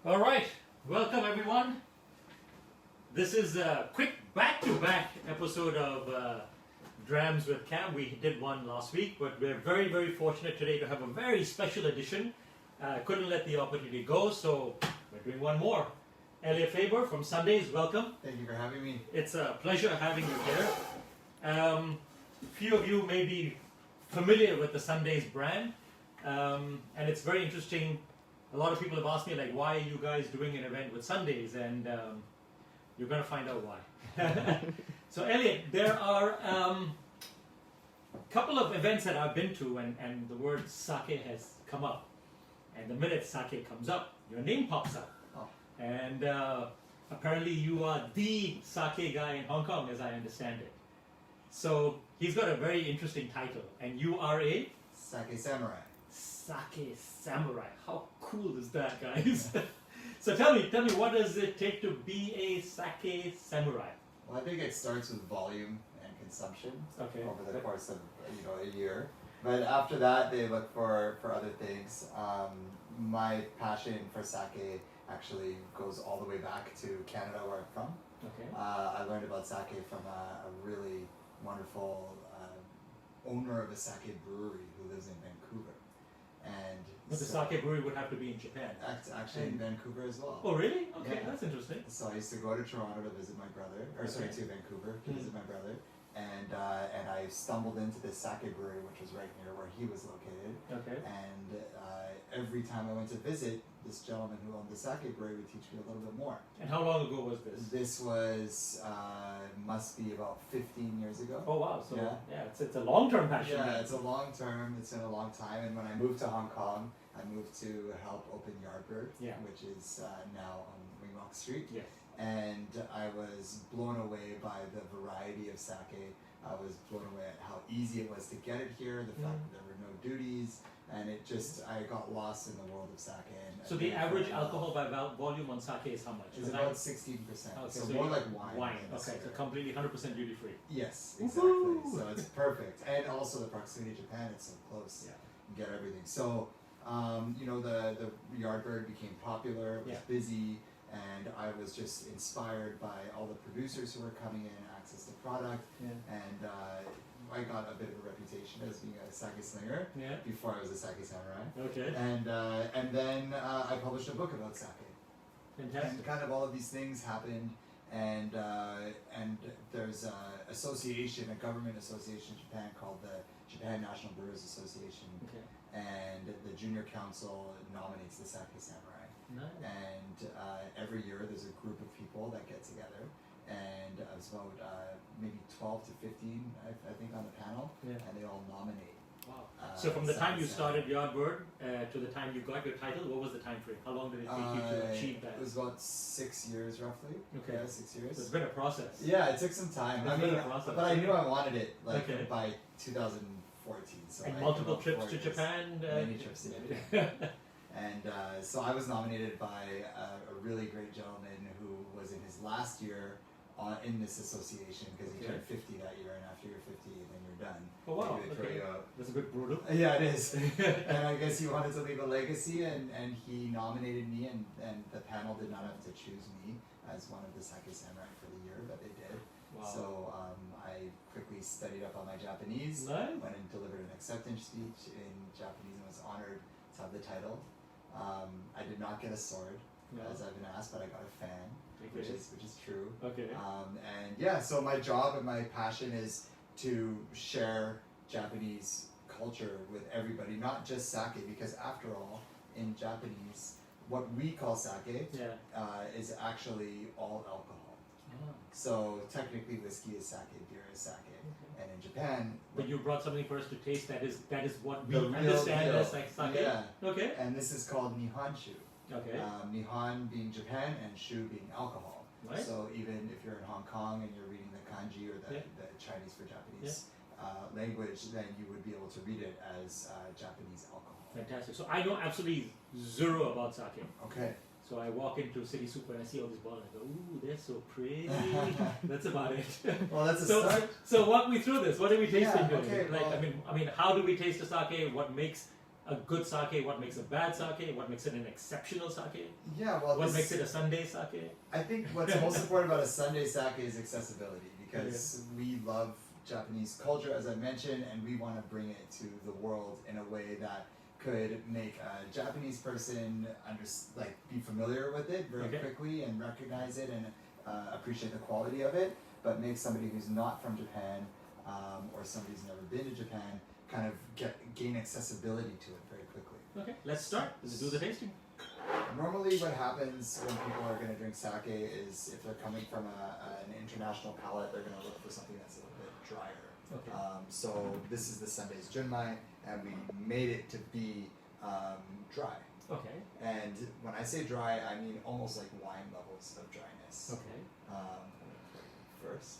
All right, welcome everyone. This is a quick back-to-back episode of Drams with Cam. We did one last week, but we're very, very fortunate today to have a very special edition. Couldn't let the opportunity go, so we're doing one more. Elliot Faber from Sundays, welcome. Thank you for having me. It's a pleasure having you here. Few of you may be familiar with the Sundays brand, and it's very interesting. A lot of people have asked me, like, why are you guys doing an event with Sundays? And you're going to find out why. So, Elliot, there are a couple of events that I've been to, and the word sake has come up. And the minute sake comes up, your name pops up. Oh. And apparently you are the sake guy in Hong Kong, as I understand it. So, he's got a very interesting title. And you are a? Sake Samurai. Sake Samurai. How cool is that, guys? So tell me, what does it take to be a sake samurai? Well, I think it starts with volume and consumption over the course of a year. But after that, they look for other things. My passion for sake actually goes all the way back to Canada, where I'm from. Okay. I learned about sake from a really wonderful owner of a sake brewery who lives in Vancouver. But the sake brewery would have to be in Japan. Actually in Vancouver as well. Oh, really? Okay, Yeah. That's interesting. So I used to go to Toronto to visit my brother, to Vancouver to visit my brother, and I stumbled into this sake brewery, which was right near where he was located. Okay. And every time I went to visit, this gentleman who owned the sake brewery would teach me a little bit more. And how long ago was this? This was must be about 15 years ago. Oh wow! So Yeah. it's a long-term passion. Yeah, it's a long term. It's been a long time. And when I moved to Hong Kong, I moved to help open Yardbird, which is now on Wingwalk Street. Yes. And I was blown away by the variety of sake. I was blown away at how easy it was to get it here, the fact that there were no duties, and I got lost in the world of sake. And So the average alcohol by volume on sake is how much? It's about 16%. So more like wine. Wine. Okay, so completely 100% duty free. Yes, exactly. Woo-hoo! So it's perfect, and also the proximity to Japan. It's so close. Yeah. You get everything. So the Yardbird became popular. It was busy. And I was just inspired by all the producers who were coming in, access to product, and I got a bit of a reputation as being a sake slinger before I was a sake samurai. Okay. And then I published a book about sake. Fantastic. And kind of all of these things happened, and there's a association, a government association in Japan called the Japan National Brewers Association, and the junior council nominates the sake samurai. Nice. And every year there's a group of people that get together, and it's about maybe 12 to 15, I think, on the panel, and they all nominate. Wow. So from the time you started Yardbird to the time you got your title, what was the time frame? How long did it take you to achieve that? It was about 6 years roughly. Okay. Yeah, 6 years. So it's been a process. Yeah, it took some time. But I knew I wanted it by 2014. So and multiple trips to Japan? Many trips to Japan. And so I was nominated by a really great gentleman who was in his last year in this association, because he turned 50 that year, and after you're 50, then you're done. Oh wow, they throw you out. That's a bit brutal. Yeah, it is. And I guess he wanted to leave a legacy, and he nominated me, and the panel did not have to choose me as one of the sake samurai for the year, but they did. Wow. So I quickly studied up on my Japanese, went and delivered an acceptance speech in Japanese, and was honored to have the title. I did not get a sword, as I've been asked, but I got a fan, which is true. Okay. So my job and my passion is to share Japanese culture with everybody, not just sake, because after all, in Japanese, what we call sake is actually all alcohol. So technically, whiskey is sake, beer is sake, and in Japan. But you brought something for us to taste that is what we understand as like sake. Yeah. Okay. And this is called Nihonshu. Okay. Nihon being Japan and shu being alcohol. Right. So even if you're in Hong Kong and you're reading the kanji or the Chinese for Japanese language, then you would be able to read it as Japanese alcohol. Fantastic. So I know absolutely zero about sake. Okay. So I walk into City Super and I see all these bottles and I go, ooh, they're so pretty. That's about it. Well, that's a start. So walk me through this. What are we tasting today? Okay, like, I mean, how do we taste the sake? What makes a good sake, what makes a bad sake, what makes it an exceptional sake, Yeah, well, what makes it a Sunday sake. I think what's most important about a Sunday sake is accessibility, because we love Japanese culture, as I mentioned, and we want to bring it to the world in a way that could make a Japanese person be familiar with it very quickly and recognize it and appreciate the quality of it, but make somebody who's not from Japan or somebody who's never been to Japan kind of gain accessibility to it very quickly. Okay, let's start. Let's do the tasting. Normally what happens when people are going to drink sake is if they're coming from an international palate, they're going to look for something that's a little bit drier. Okay. So this is the Sunday's Junmai, and we made it to be dry. Okay. And when I say dry, I mean almost like wine levels of dryness. Okay. First,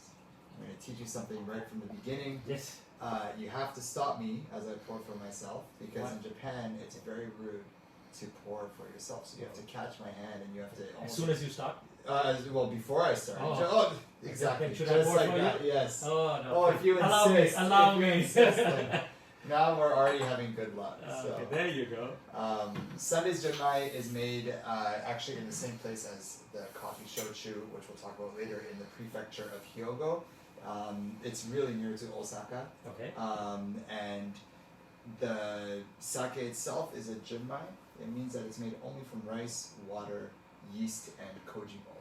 I'm going to teach you something right from the beginning. Yes. You have to stop me as I pour for myself, because What? in Japan it's very rude to pour for yourself. So you have to catch my hand, and you have to As soon as you start. well, before I start. Oh. Exactly. Then should Just I pour like for that. you? Yes. Oh no. Oh, if you allow insist. me. Allow if you me. insist, then now we're already having good luck. So. Okay, there you go. Sunday's Junmai is made actually in the same place as the coffee shochu, which we'll talk about later, in the prefecture of Hyogo. It's really near to Osaka. Okay. And the sake itself is a Junmai. It means that it's made only from rice, water, yeast, and koji mold.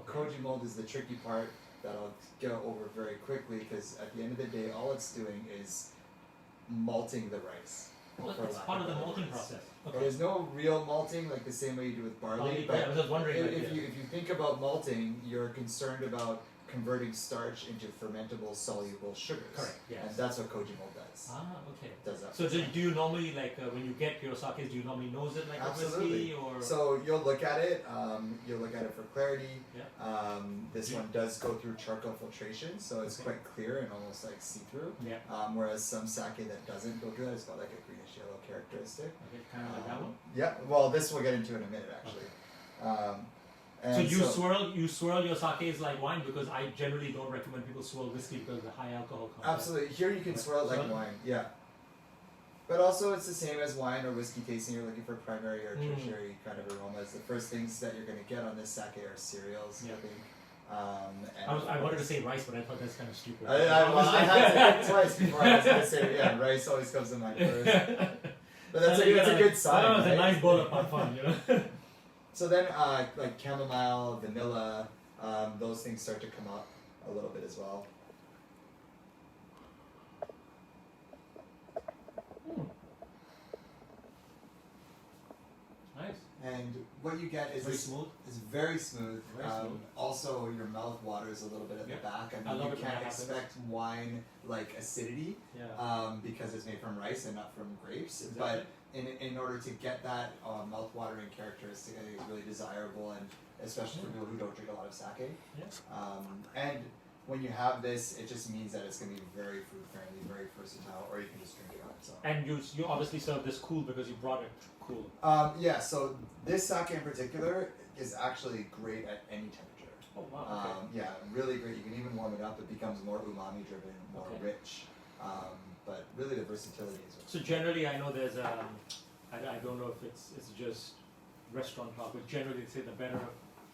Okay. Koji mold is the tricky part that I'll go over very quickly, because at the end of the day, all it's doing is malting the rice. Well, for it's lack part of a the better malting words. process. But Okay. there's no real malting like the same way you do with barley. Yeah, I was just wondering. If you think about malting, you're concerned about converting starch into fermentable soluble sugars. Correct. Yes. And that's what koji mold does. Okay. Does that. So do you normally when you get your sakes, do you normally nose it like Absolutely. a whiskey or? So you'll look at it. You'll look at it for clarity. Yeah. This one does go through charcoal filtration, so it's quite clear and almost like see-through. Yeah. Whereas some sake that doesn't go through that, it's got like a greenish yellow characteristic. Okay, kind of like that one. Yeah. Well, this we'll get into in a minute, actually. So you swirl your sakes like wine, because I generally don't recommend people swirl whiskey because of the high alcohol content. Absolutely. Here you can swirl it like wine. Yeah. But also it's the same as wine or whiskey tasting. You're looking for primary or tertiary kind of aromas. The first things that you're going to get on this sake are cereals, Yeah. I think. I wanted to say rice, but I thought that's kind of stupid. I had to think twice before I was going to say, rice always comes to mind first. But that's a good sign. Oh, it's right? a nice bowl of fun, you know. So then, like chamomile, vanilla, those things start to come up a little bit as well. Nice. And what you get is Very smooth. It's very smooth. Very smooth. Also, your mouth waters a little bit at the back. I love you it when can't that happens. expect wine like acidity because it's made from rice and not from grapes. Exactly. But in order to get that mouth-watering characteristic, I think it's really desirable, and especially for people who don't drink a lot of sake. Yeah. And when you have this, it just means that it's going to be very food-friendly, very versatile, or you can just drink it on its own. And you obviously serve this cool because you brought it cool. So this sake in particular is actually great at any temperature. Oh wow. Okay. Really great. You can even warm it up. It becomes more umami driven, more rich. But really the versatility is what. So generally, I know there's I don't know if it's just restaurant talk, but generally they say the better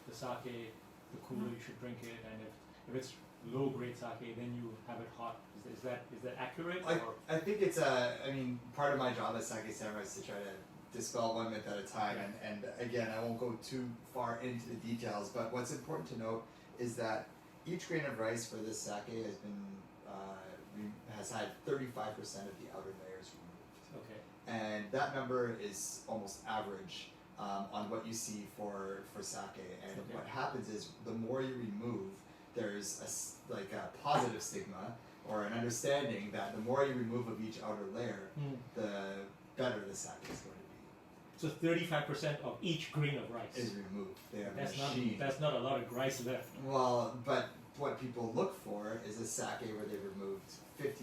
the sake, the cooler you should drink it, and if it's low grade sake, then you have it hot. Is that accurate? I think it's part of my job as sake samurai is to try to dispel one myth at a time, and again, I won't go too far into the details, but what's important to note is that each grain of rice for this sake has had 35% of the outer layers removed. Okay. And that number is almost average on what you see for sake. And what happens is the more you remove, there's a positive stigma or an understanding that the more you remove of each outer layer, the better the sake is going to be. So 35% of each grain of rice is removed. They have that's not a lot of rice left. Well, but what people look for is a sake where they've removed 50%,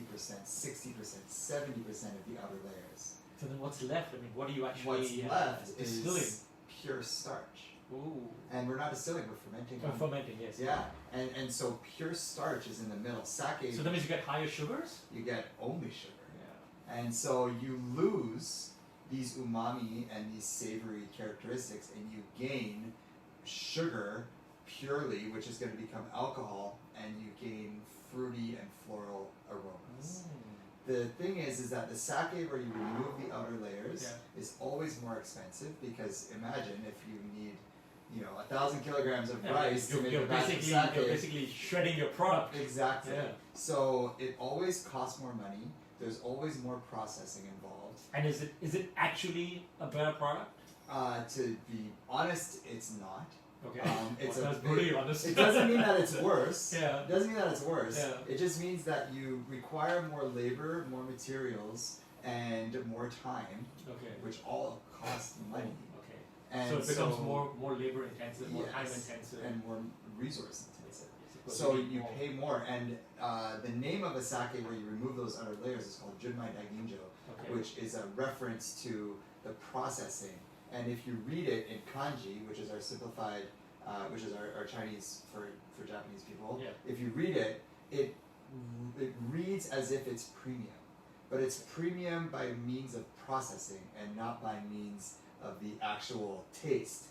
60%, 70% of the outer layers. So then what's left? I mean, what do you actually What's left distilling? is pure starch. Ooh. And we're not distilling, we're fermenting. Fermenting, yes. Yeah, and so pure starch is in the middle. Sake. So that means you get higher sugars? You get only sugar. Yeah. And so you lose these umami and these savory characteristics, and you gain sugar purely, which is going to become alcohol, and you gain fruity and floral aromas. The thing is that the sake where you remove the outer layers is always more expensive, because imagine if you need 1,000 kilograms of rice to make a batch of sake. You're basically shredding your product. Exactly. Yeah. So it always costs more money. There's always more processing involved. And is it actually a better product? To be honest, it's not. Okay. That's brutally honest. It doesn't mean that it's worse. Yeah. It doesn't mean that it's worse. Yeah. It just means that you require more labor, more materials, and more time, which all cost money. Okay. And so it becomes more labor intensive, more time intensive, and more resource intensive. So you pay more, and the name of a sake where you remove those outer layers is called Junmai Daiginjo, which is a reference to the processing. And if you read it in kanji, which is our simplified, which is our Chinese for Japanese people, if you read it, it reads as if it's premium, but it's premium by means of processing and not by means of the actual taste.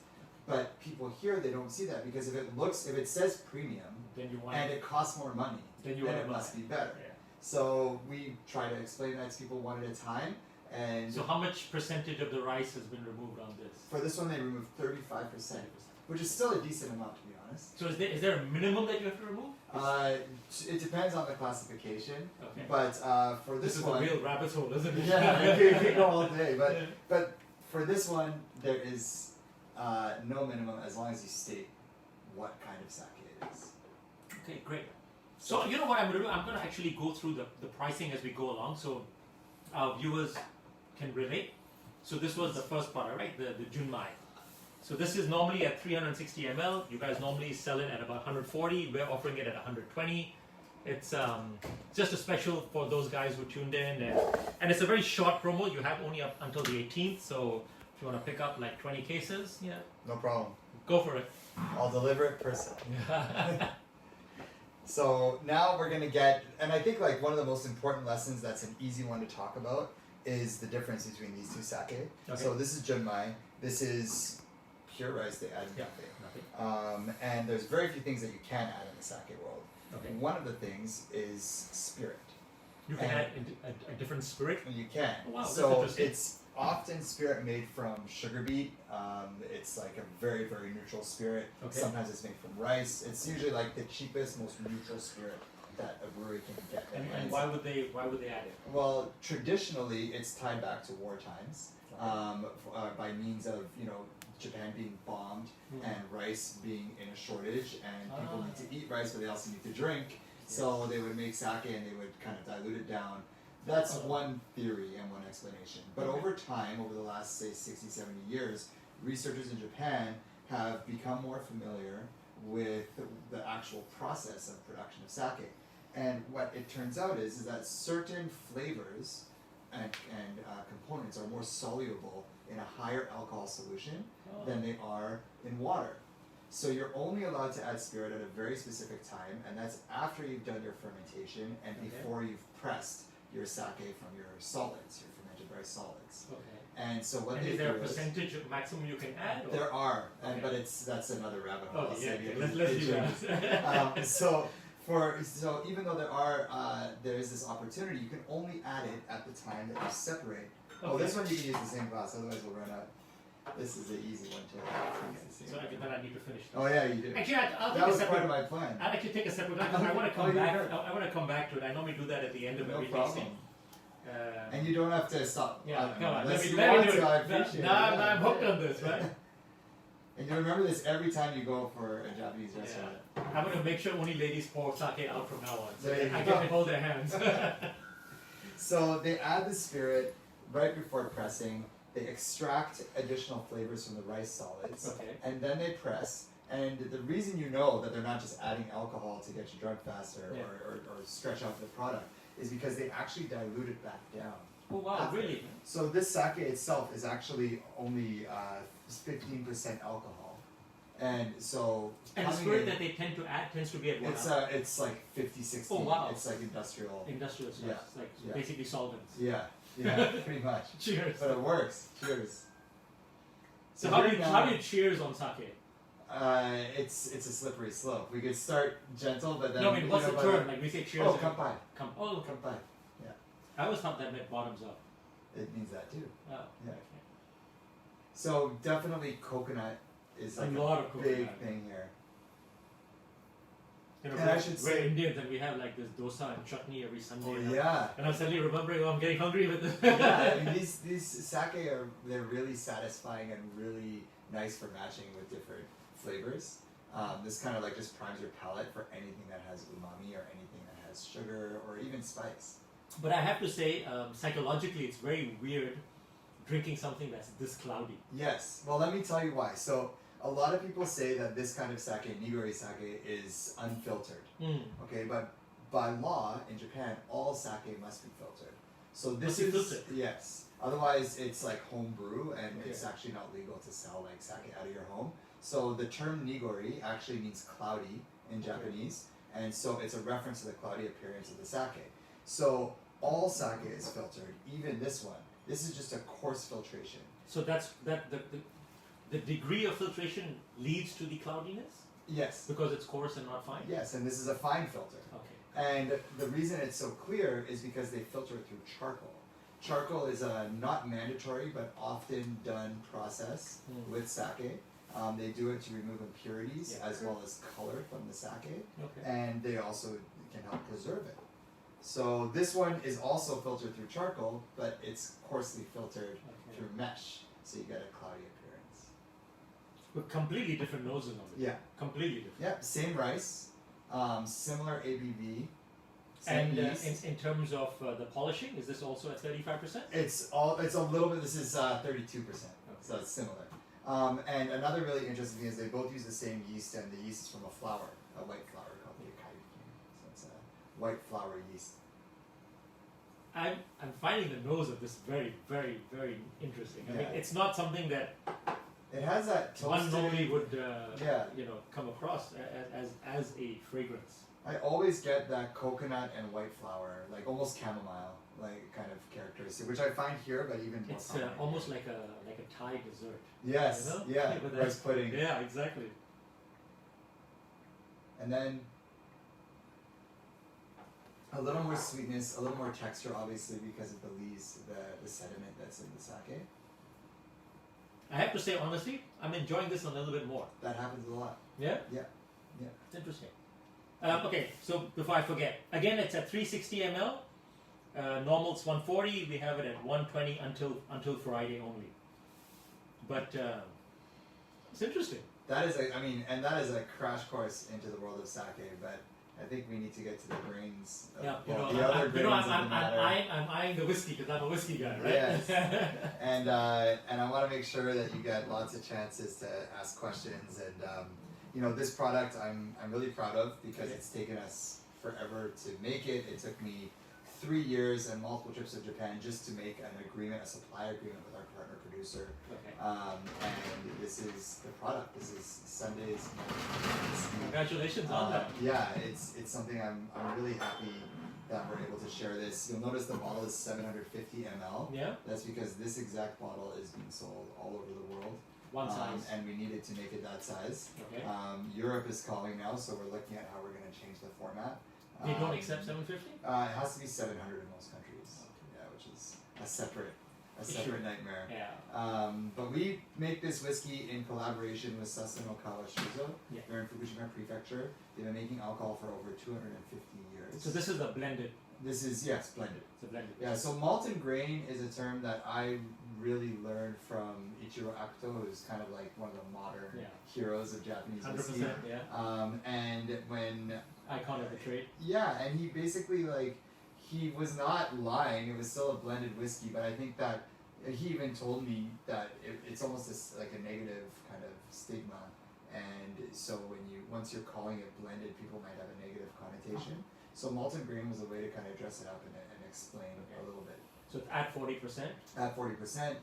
But people here, they don't see that, because if it says premium, and it costs more money, then it must be better. Yeah. So we try to explain that to people one at a time. And so how much percentage of the rice has been removed on this? For this one, they removed 35%, which is still a decent amount, to be honest. So is there a minimum that you have to remove? It depends on the classification. Okay. But for this one, is a real rabbit hole, isn't it? Yeah, you could go all day. But for this one, there is no minimum as long as you state what kind of sake it is. Okay, great. So you know what I'm going to do? I'm going to actually go through the pricing as we go along, so our viewers can relate. So this was the first product, right? The Junmai. So this is normally at 360 ml. You guys normally sell it at about 140. We're offering it at 120. It's just a special for those guys who tuned in, and it's a very short promo. You have only up until the 18th. So if you want to pick up like 20 cases, no problem. Go for it. I'll deliver it personally. So now we're gonna get, and I think like one of the most important lessons that's an easy one to talk about is the difference between these two sake. Okay. So this is Junmai. This is pure rice. They add nothing. And there's very few things that you can add in the sake world. Okay. One of the things is spirit. You can add a different spirit? You can. Oh, wow, so it's often spirit made from sugar beet. It's like a very, very neutral spirit. Okay. Sometimes it's made from rice. It's usually like the cheapest, most neutral spirit that a brewery can get. And why would they add it? Well, traditionally it's tied back to war times, by means of Japan being bombed and rice being in a shortage, and people need to eat rice, but they also need to drink. So they would make sake and they would kind of dilute it down. That's one theory and one explanation. But over time, over the last, say, 60, 70 years, researchers in Japan have become more familiar with the actual process of production of sake. And what it turns out is that certain flavors and components are more soluble in a higher alcohol solution than they are in water. So you're only allowed to add spirit at a very specific time, and that's after you've done your fermentation and before you've pressed your sake from your solids, your fermented rice solids. Okay. And so what is there a percentage of maximum you can add? Or? There are, but that's another rabbit hole. Let's do that. So even though there is this opportunity, you can only add it at the time that you separate. Okay. Oh, this one you can use the same glass, otherwise we'll run out. This is the easy one too. So then I need to finish this. Oh yeah, you do. Actually, that was part of my plan. I'll actually take a separate one because I want to come back. I want to come back to it. I normally do that at the end of every tasting. And you don't have to stop. Yeah, come on. Let me do it. I appreciate it. I'm hooked on this, right? And you remember this every time you go for a Japanese restaurant. I'm going to make sure only ladies pour sake out from now on. So I go. can hold their hands. So they add the spirit right before pressing. They extract additional flavors from the rice solids, and then they press. And the reason you know that they're not just adding alcohol to get you drunk faster or stretch out the product is because they actually dilute it back down. Oh wow, really? So this sake itself is actually only 15% alcohol. And so... And the spirit that they tend to add tends to be at what? It's like 50, 60. Oh wow. It's like industrial. Industrial stuff. Yeah. It's like basically solvents. Yeah. Yeah, pretty much. Cheers. But it works. Cheers. So how do here you now- how do you cheers on sake? It's a slippery slope. We could start gentle, but then No, I mean what's you the know, term? Like we say cheers. Oh, and- kampai. Oh, Kampai. I always thought that meant bottoms up. It means that too. Oh, Yeah. okay. So definitely coconut is like A lot of big coconut. thing here. You know, And I we're- should we're say- Indians and we have like this dosa and chutney every Sunday. Oh and I'm- yeah. And I'm suddenly remembering, oh, I'm getting hungry with this. Yeah, I mean, these sake they're really satisfying and really nice for matching with different flavors. This kind of like just primes your palate for anything that has umami or anything that has sugar or even spice. But I have to say, psychologically, it's very weird drinking something that's this cloudy. Yes. Well, let me tell you why. So a lot of people say that this kind of sake, nigori sake, is unfiltered. Okay, but by law in Japan, all sake must be filtered. So this Must be is filtered? yes. Otherwise, it's like home brew, and it's Okay. actually not legal to sell like sake out of your home. So the term nigori actually means cloudy in Japanese, and so it's a reference to the cloudy appearance of the sake. So all sake is filtered, even this one. This is just a coarse filtration. So that's the degree of filtration leads to the cloudiness Yes. because it's coarse and not fine. Yes, and this is a fine filter. Okay. And the reason it's so clear is because they filter it through charcoal. Charcoal is a not mandatory but often done process with sake. They do it to remove impurities Yeah. as well as color from the sake, Okay. and they also can help preserve it. So this one is also filtered through charcoal, but it's coarsely filtered Okay. through mesh, so you get a cloudy appearance. With completely different noses on it. Yeah. Completely different. Yep, same rice, similar ABV, same And yeast. in terms of the polishing, is this also at 35%? It's a little bit. This is 32%, so it's similar. And another really interesting thing is they both use the same yeast, and the yeast is from a flower, a white flower called the akayuki. So it's a white flower yeast. I'm finding the nose of this very, very, very interesting. I mean, Yeah. it's not something that It has that one toasted. normally would, Yeah. come across as a fragrance. I always get that coconut and white flower, like almost chamomile, like kind of characteristic, which I find here, but even more. It's common almost here. like a Thai dessert. Yes. you know? Yeah. With Rice that- pudding. Yeah, exactly. And then a little more sweetness, a little more texture, obviously because of the lees, the sediment that's in the sake. I have to say honestly, I'm enjoying this a little bit more. That happens a lot. Yeah? Yeah. Yeah. It's interesting. Okay, so before I forget, again it's at 360 ml. Normal's 140. We have it at 120 until Friday only. But it's interesting. That is that is a crash course into the world of sake, but I think we need to get to the grains of Yeah, the other grains of the matter. I'm eyeing the whiskey because I'm a whiskey guy, right? Yes. And I want to make sure that you get lots of chances to ask questions, and this product I'm really proud of because it's taken us forever to make it. It took me 3 years and multiple trips to Japan just to make an agreement, a supply agreement with our partner producer. Okay. And this is the product. This is Sunday's. Congratulations on that. Yeah, it's something I'm really happy that we're able to share this. You'll notice the bottle is 750 ml. Yeah. That's because this exact bottle is being sold all over the world. One size. And we needed to make it that size. Okay. Europe is calling now, so we're looking at how we're going to change the format. They don't accept 750? It has to be 700 in most countries. Yeah, which is a separate nightmare. Yeah. But we make this whiskey in collaboration with Sasano Kawashizo. Yeah. They're in Fukushima Prefecture. They've been making alcohol for over 250 years. So this is a blended. This is, yes, blended. It's a blended. Yeah, so malted grain is a term that I really learned from Ichiro Akuto, who's kind of like one of the modern Yeah. heroes of Japanese 100%. whiskey. Yeah. And when Icon of the trade. yeah, and he basically he was not lying. It was still a blended whiskey, but I think that he even told me that it's almost like a negative kind of stigma, and so once you're calling it blended, people might have a negative connotation. So malted grain was a way to kind of dress it up and explain a little bit. So it's at 40%. At 40%,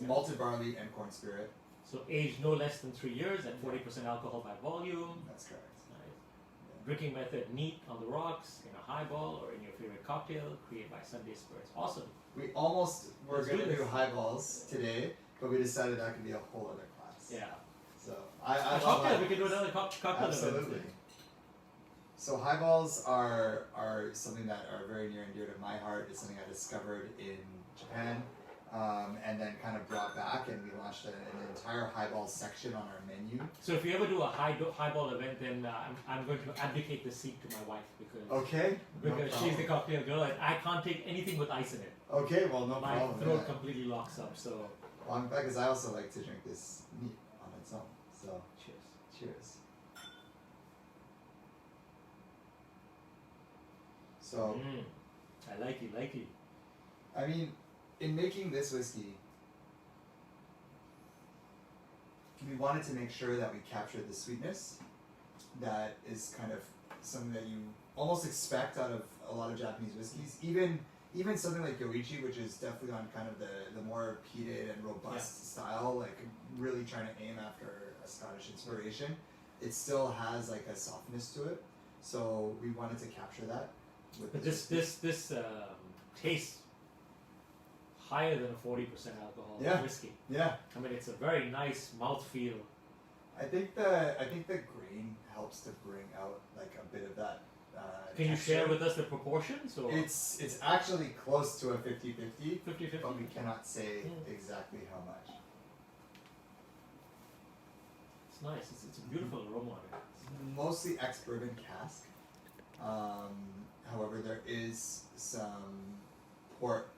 malted barley and corn spirit. So aged no less than 3 years at 40% alcohol by volume. That's correct. Nice. drinking method: neat on the rocks, in a highball, or in your favorite cocktail. Created by Sunday Spirits. Awesome. We almost were Let's going do to do this. highballs today, but we decided that could be a whole other class. Yeah. So I A love cocktail. that. We could do another cocktail Absolutely. event. So highballs are something that are very near and dear to my heart. It's something I discovered in Japan, and then kind of brought back, and we launched an entire highball section on our menu. So if you ever do a highball event, then I'm going to abdicate the seat to my wife because Okay. No she's the problem. cocktail girl, and I can't take anything with ice in it. Okay. Well, no My problem. throat Yeah. completely locks up. So Well, because I also like to drink this neat on its own. So cheers. cheers. So. I like it. I mean, in making this whiskey, we wanted to make sure that we captured the sweetness that is kind of something that you almost expect out of a lot of Japanese whiskeys. Even something like Yoichi, which is definitely on kind of the more peated and robust style, like really trying to aim after a Scottish inspiration, it still has like a softness to it. So we wanted to capture that. With But this this tastes higher than a 40% alcohol Yeah. whiskey. Yeah. I mean, it's a very nice mouthfeel. I think the grain helps to bring out like a bit of that. Can you texture. share with us the proportions? Or It's actually close to a 50-50, 50-50? but we cannot say Mm. exactly how much. It's nice. It's a beautiful aroma on it. Mostly ex-bourbon cask. However, there is some port,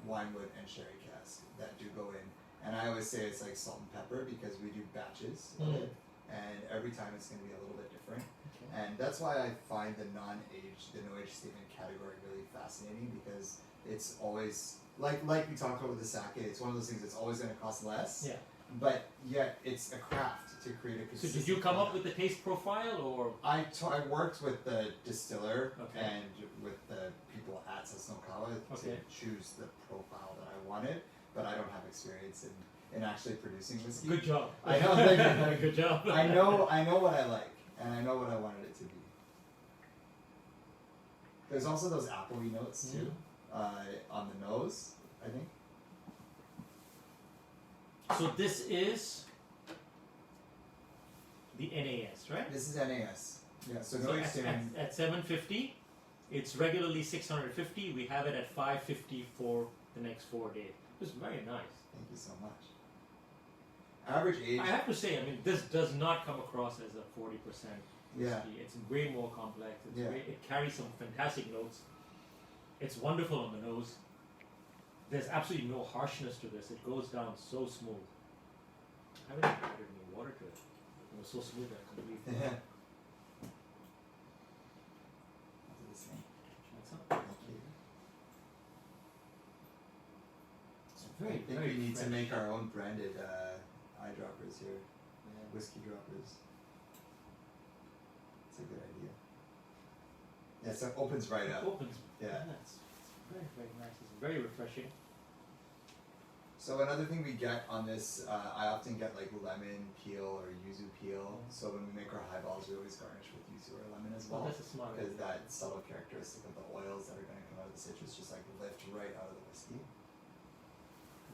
winewood, and sherry cask that do go in. And I always say it's like salt and pepper because we do batches of it, and every time it's going to be a little bit different. Okay. And that's why I find the no-age statement category really fascinating because it's always, like we talked about with the sake, it's one of those things that's always going to cost less, Yeah. but yet it's a craft to create a So consistent did you come up product. with the taste profile, or I worked with the distiller Okay. and with the people at Sasnokawa Okay. to choose the profile that I wanted, but I don't have experience in actually producing whiskey. good job? I know, thank you. Good job. I know what I like, and I know what I wanted it to be. There's also those appley notes too, on the nose, I think. So this is the NAS, right? This is NAS. Yeah, so So no at, extending. at 750, it's regularly 650. We have it at 550 for the next 4 days. It's very nice. Thank you so much. Average age. I have to say, I mean, this does not come across as a 40% whiskey. Yeah. It's way more complex. It's Yeah. it carries some fantastic notes. It's wonderful on the nose. There's absolutely no harshness to this. It goes down so smooth. I haven't even added any water to it. It was so smooth that I completely. Yeah. I'll do the same. That's up. Thank you. It's very, I think very we need to fresh. make our own branded eyedroppers here, Yeah. whiskey droppers. It's a good idea. Yeah, so it opens right It up. opens. Yeah. It's very, very nice. It's very refreshing. So another thing we get on this, I often get like lemon peel or yuzu peel. Yeah. So when we make our highballs, we always garnish with yuzu or lemon as Well, well, that's a smart because idea. that subtle characteristic of the oils that are going to come out of the citrus just like lift right out of the whiskey.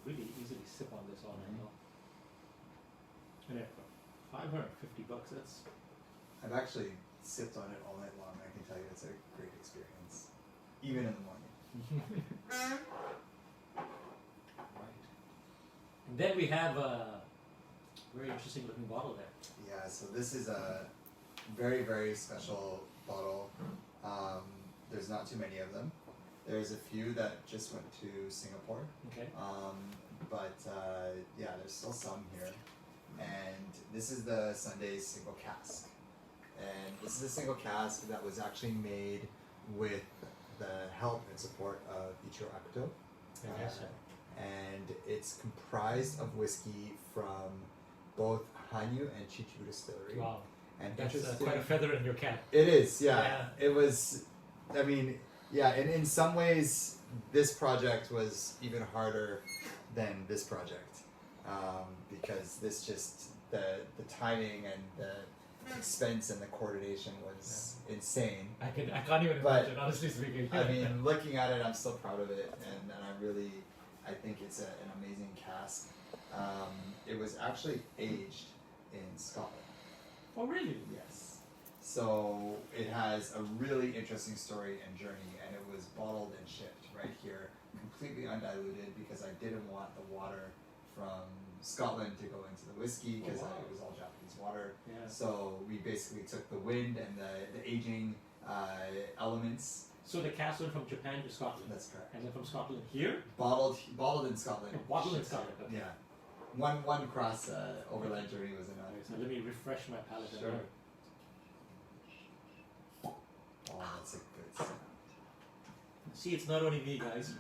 Really easily sip on this all night Mhm. long. And at $550, that's I've actually sipped on it all night long, and I can tell you it's a great experience, even in the morning. right. And then we have a very interesting looking bottle there. Yeah, so this is a very, very special bottle. There's not too many of them. There's a few that just went to Singapore, Okay. but yeah, there's still some here. And this is the Sunday's single cask. And this is a single cask that was actually made with the help and support of Ichiro Akuto. Fantastic. And it's comprised of whiskey from both Hanyu and Chichibu Distillery. Wow. And That's interesting, quite a feather in your cap. it is, yeah. Yeah. It was, I mean, yeah, and in some ways, this project was even harder than this project because this just, the timing and expense and the coordination was insane. I can't even But, imagine, honestly speaking. I mean, looking at it, I'm still proud of it, and I think it's an amazing cask. It was actually aged in Scotland. Oh, really? Yes. So it has a really interesting story and journey, and it was bottled and shipped right here, completely undiluted, because I didn't want the water from Scotland to go into the whiskey, because wow. it was all Japanese water. Yeah. So we basically took the wind and the aging elements. So the cask went from Japan to Scotland. That's correct. And then from Scotland here? Bottled in Scotland. Bottled in Scotland. Okay. Yeah. One cross overland journey was enough. Okay, so let me refresh my palate. Sure. Oh, that's a good sound. See, it's not only me, guys.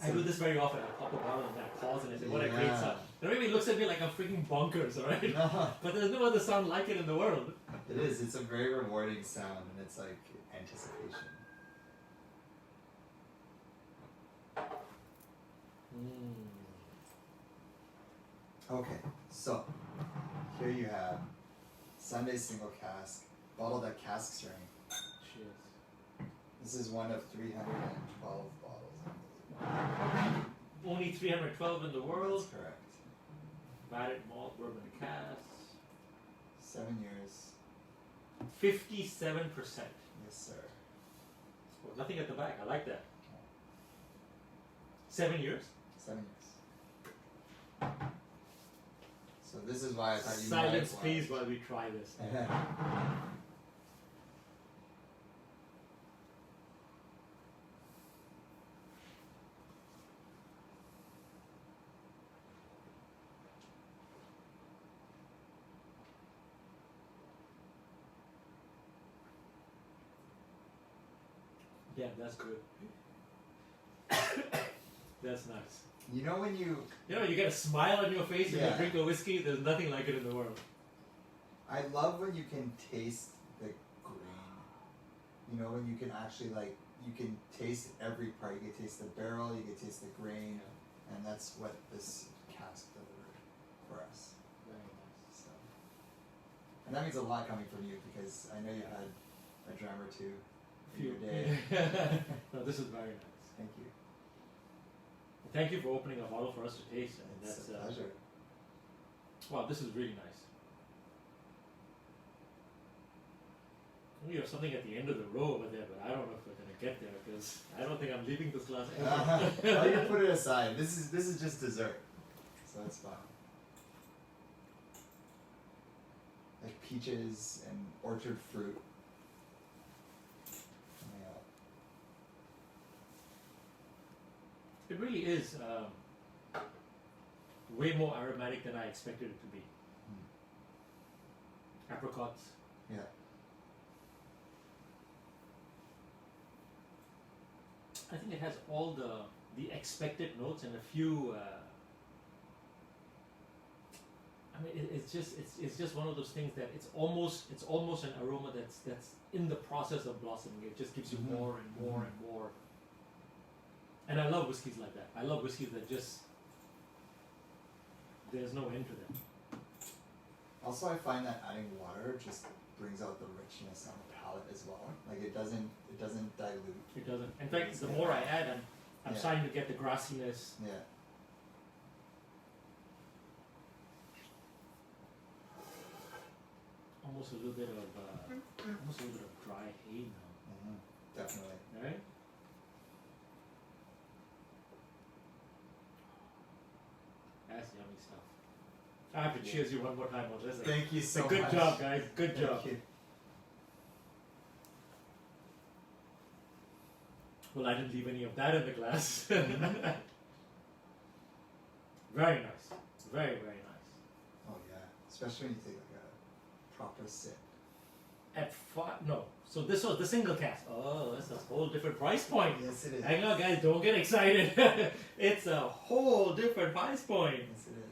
I do this very often. I pop a bottle and I pause and I say, what a great sound. Everybody looks at me like I'm freaking bonkers, alright? No. But there's no other sound like it in the world. It is. It's a very rewarding sound, and it's like anticipation. Okay, so here you have Sunday single cask, bottled at cask strength. Cheers. This is one of 312 bottles. Only 312 in the world. That's correct. Battered malt bourbon casks. 7 years. 57%. Yes, sir. Oh, nothing at the back. I like that. 7 years? 7 years. So this is why I thought you Silence, might please, while we try this. Yeah, that's good. That's nice. You know when you You get a smile on your face when Yeah. you drink a whiskey. There's nothing like it in the world. I love when you can taste the grain. You know, when you can actually you can taste every part. You can taste the barrel, you can taste the grain, and that's what this cask delivered for us. Very nice. So, and that means a lot coming from you, because I know you had a dram or two in your day. No, this is very nice. Thank you. Thank you for opening a bottle for us to taste. I mean, It's that's a pleasure. Wow, this is really nice. We have something at the end of the row over there, but I don't know if we're gonna get there, because I don't think I'm leaving this glass ever. Oh, you put it aside. This is just dessert, so that's fine. Like peaches and orchard fruit. It really is way more aromatic than I expected it to be. Apricots. Yeah. I think it has all the expected notes and a few. I mean, it's just one of those things that it's almost an aroma that's in the process of blossoming. It just gives you more and more and more. And I love whiskeys like that. I love whiskeys that just there's no end to them. Also, I find that adding water just brings out the richness on the palate as well. Like it doesn't dilute. It doesn't. In fact, the more I add, I'm Yeah. starting to get the grassiness. Yeah. Almost a little bit of dry hay now. Definitely. Right? That's yummy stuff. I have to cheers you one more time on this. Thank you so Good much. job, guys. Good job. Thank you. Well, I didn't leave any of that in the glass. Very nice. Very, very nice. Oh yeah, especially when you take like a proper sip. At so this was the single cask. Oh, that's a whole different price point. Yes, it is. Hang on, guys, don't get excited. It's a whole different price point. Yes, it is.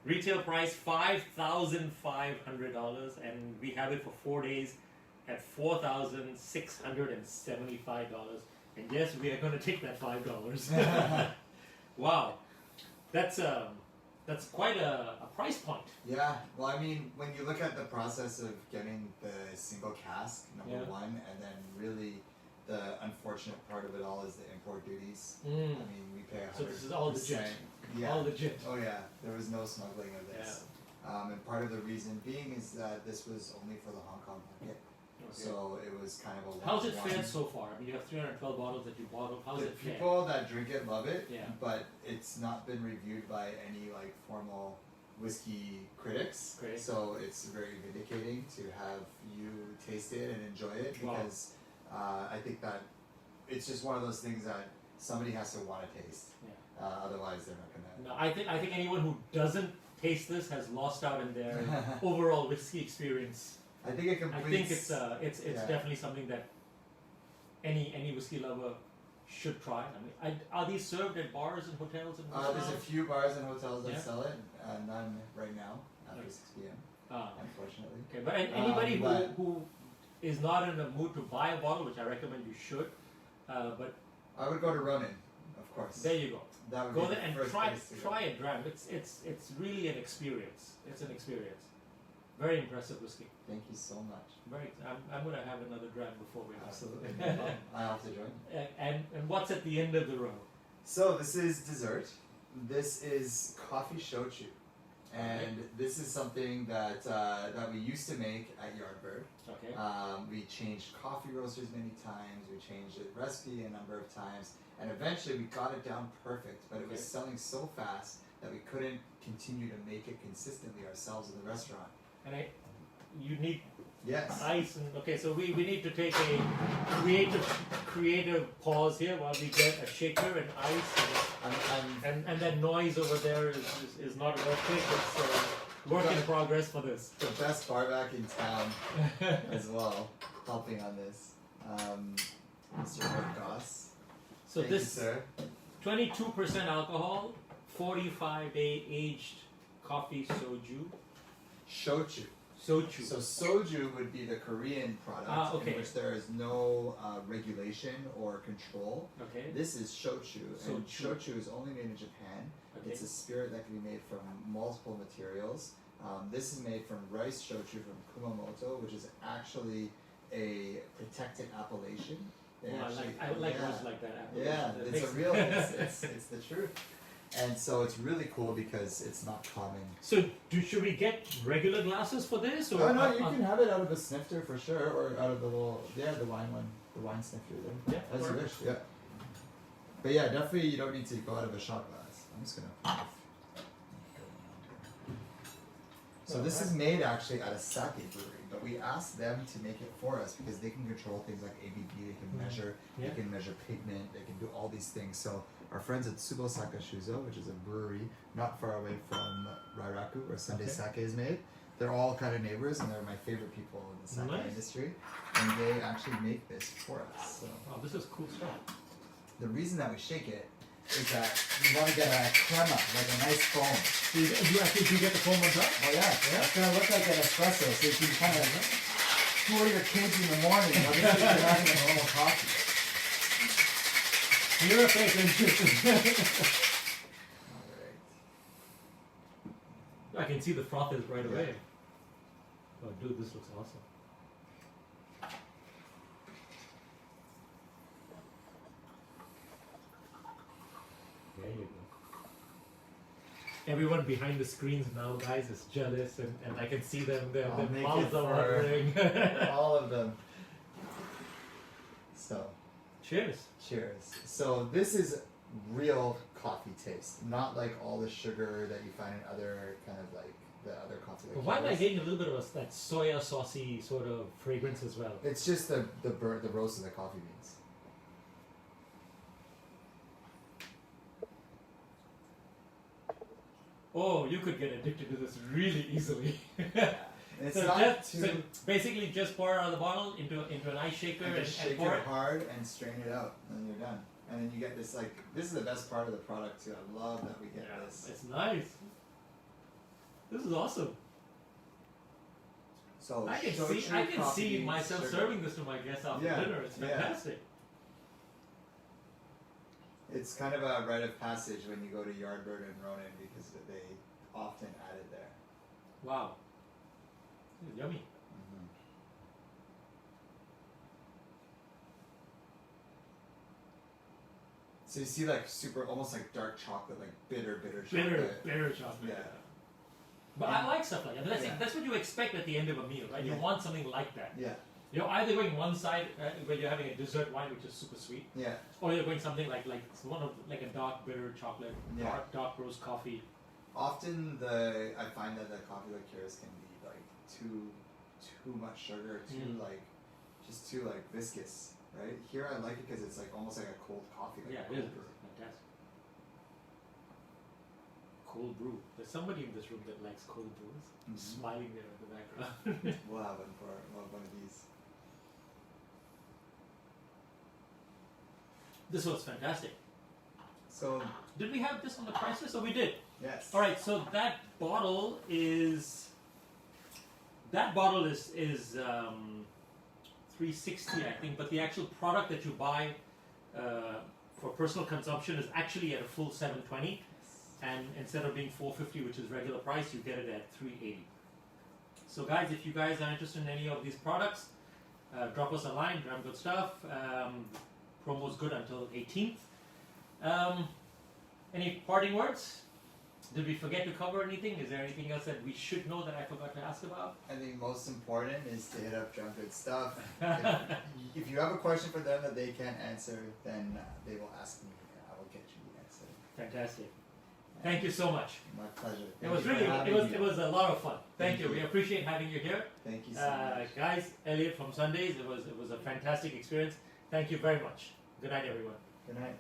Retail price $5,500, and we have it for 4 days at $4,675. And yes, we are going to take that $5. Wow, that's that's quite a price point. Yeah, well, I mean, when you look at the process of getting the single cask, number one, and then really the unfortunate part of it all is the import duties. I mean, we pay 100%. So this is all legit. Yeah. All legit. Oh yeah, there was no smuggling of this. And part of the reason being is that this was only for the Hong Kong market. Okay. So it was kind of a How's it one-to-one. fared so far? I mean, you have 312 bottles that you bottled. How's The it fared? people that drink it love it, Yeah. but it's not been reviewed by any like formal whiskey critics. Great. So it's very vindicating to have you taste it and enjoy it because I think that it's just one of those things that somebody has to want to taste. Yeah. Otherwise, they're not gonna. No, I think anyone who doesn't taste this has lost out in their overall whiskey experience. I think it completes. I think it's definitely something that any whiskey lover should try. I mean, are these served at bars and hotels and There's a restaurants? few bars and hotels that Yeah. sell it. None right now after Okay. 6 p.m. Ah, Unfortunately. okay, but anybody but- who is not in the mood to buy a bottle, which I recommend you should, but I would go to Ronin, of course. there you go. That would Go be there the and first try place to go. a Dram. It's really an experience. It's an experience. Very impressive whiskey. Thank you so much. Very. I'm gonna have another Dram before we go. Absolutely. I have to join. And what's at the end of the row? So this is dessert. This is coffee shochu, and this is something that that we used to make at Yardbird. Okay. We changed coffee roasters many times. We changed the recipe a number of times, and eventually we got it down perfect. But it was selling so fast that we couldn't continue to make it consistently ourselves in the restaurant. And you need Yes. ice and okay, so we need to take a creative pause here while we get a shaker and ice and that noise over there is not working. It's a work in progress for this. The best bar back in town as well, helping on this. Mr. Rick Goss. So Thank this you, sir. 22% alcohol, 45-day aged coffee soju. Shochu. Soju. So soju would be the Korean product okay. in which there is no regulation or control. Okay. This is shochu, and shochu is only made in Japan. Okay. It's a spirit that can be made from multiple materials. This is made from rice shochu from Kumamoto, which is actually a protected appellation. I like words like that. Yeah, That it's makes- a real. It's the truth. And so it's really cool because it's not common. So should we get regular glasses for this? Or Oh no, you can have it out of the snifter for sure, or out of the little the wine one, the wine snifter there. Yeah, As you wish. Yeah. But yeah, definitely you don't need to go out of a shot glass. I'm just gonna. So this is made actually at a sake brewery, but we asked them to make it for us because they can control things like ABV. They can measure. Yeah. They can measure pigment. They can do all these things. So our friends at Tsubosaka Shuzo, which is a brewery not far away from Rairaku, where Sunday sake is made, they're all kind of neighbors, and they're my favorite people in the sake industry. And they actually make this for us. So Oh, this is cool stuff. the reason that we shake it is that we want to get a crema, like a nice foam. Do you actually get the foam on top? Oh yeah, it's gonna look like an espresso, so you can kind of pour your kids in the morning. You know, just like you're having a normal coffee. You're a fake I can see the froth is right away. Oh, dude, this looks awesome. There you go. Everyone behind the screens now, guys, is jealous, and I can see them. Their I'll make mouths it are for- watering. All of them. So, Cheers. cheers. So this is real coffee taste, not like all the sugar that you find in other kind of like the other coffee. But why am I getting a little bit of that soya saucy sort of fragrance as well? It's just the roast of the coffee beans. Oh, you could get addicted to this really easily. It's so not just, too. so basically, just pour it out of the bottle into an ice shaker And and, just and shake pour it it. hard and strain it out, and then you're done. And then you get this like this is the best part of the product too. I love that we get Yeah, this. it's nice. This is awesome. So I can shochu, coffee see beans, myself sugar. serving this to my guests after Yeah, dinner. It's yeah. fantastic. It's kind of a rite of passage when you go to Yardbird and Ronin because they often add it there. Wow. Yummy. Mm-hmm. So you see like super, almost like dark chocolate, like bitter chocolate. Bitter chocolate. Yeah. But I like stuff like that. Yeah. That's what you expect at the end of a meal, right? You Yeah. want something like that. Yeah. You're either going one side where you're having a dessert wine, which is super sweet, Yeah. or you're going something like a dark bitter chocolate, Yeah. dark roast coffee. Often I find that the coffee liqueurs can be like too much sugar, just too like viscous, right? Here I like it because it's like almost like a cold coffee. Like Yeah, it is fantastic. Cold brew. There's somebody in this room that likes cold brews. Mhm. Smiling there in the background. We'll have one of these. This was fantastic. So Did we have this on the price list? Oh, we did. yes. All right. So that bottle is $360, I think. But the actual product that you buy for personal consumption is actually at a full $720, and instead of being $450, which is regular price, you get it at $380. So guys, if you guys are interested in any of these products, drop us a line. Dram good stuff. Promo's good until 18th. Any parting words? Did we forget to cover anything? Is there anything else that we should know that I forgot to ask about? I think most important is to hit up Drum Good Stuff. If you have a question for them that they can't answer, then they will ask me and I will get you the answer. Fantastic. Thank you so much. My pleasure. It was a lot of fun. Thank you. We appreciate having you here. Thank you so much. Guys, Elliot from Sundays, it was a fantastic experience. Thank you very much. Good night, everyone. Good night.